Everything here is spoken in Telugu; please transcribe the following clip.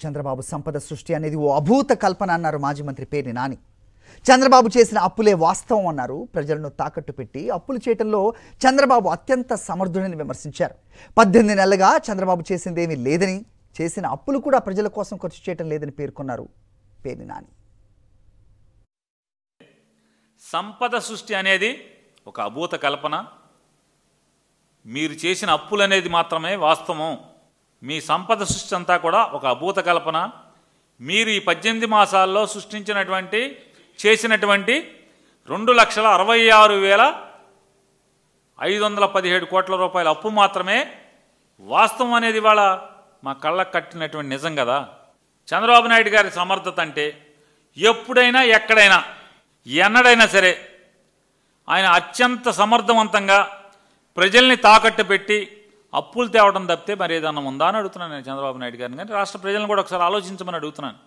చంద్రబాబు సంపద సృష్టి అనేది ఓ అభూత కల్పన అన్నారు మాజీ మంత్రి పేర్ని నాని. చంద్రబాబు చేసిన అప్పులే వాస్తవం అన్నారు. ప్రజలను తాకట్టు పెట్టి అప్పులు చేయటంలో చంద్రబాబు అత్యంత సమర్థుడని విమర్శించారు. 18 నెలలుగా చంద్రబాబు చేసిందేమీ లేదని, చేసిన అప్పులు కూడా ప్రజల కోసం ఖర్చు చేయటం లేదని పేర్కొన్నారు పేర్ని నాని. సంపద సృష్టి అనేది ఒక అభూత కల్పన. మీరు చేసిన అప్పులు అనేది మాత్రమే వాస్తవం. మీ సంపద సృష్టి అంతా కూడా ఒక అభూత కల్పన. మీరు ఈ 18 మాసాల్లో సృష్టించినటువంటి చేసినటువంటి 2,66,517 కోట్ల రూపాయల అప్పు మాత్రమే వాస్తవం అనేది ఇవాళ మా కళ్ళకు కట్టినటువంటి నిజం కదా. చంద్రబాబు నాయుడు గారి సమర్థత అంటే ఎప్పుడైనా ఎక్కడైనా ఎన్నడైనా సరే ఆయన అత్యంత సమర్థవంతంగా ప్రజల్ని తాకట్టు పెట్టి అప్పులు తేవడం తప్పితే మరి ఏదన్నా ఉందా అని అడుగుతున్నాను నేను చంద్రబాబు నాయుడు గారిని. కానీ రాష్ట్ర ప్రజలను కూడా ఒకసారి ఆలోచించమని అడుగుతున్నాను.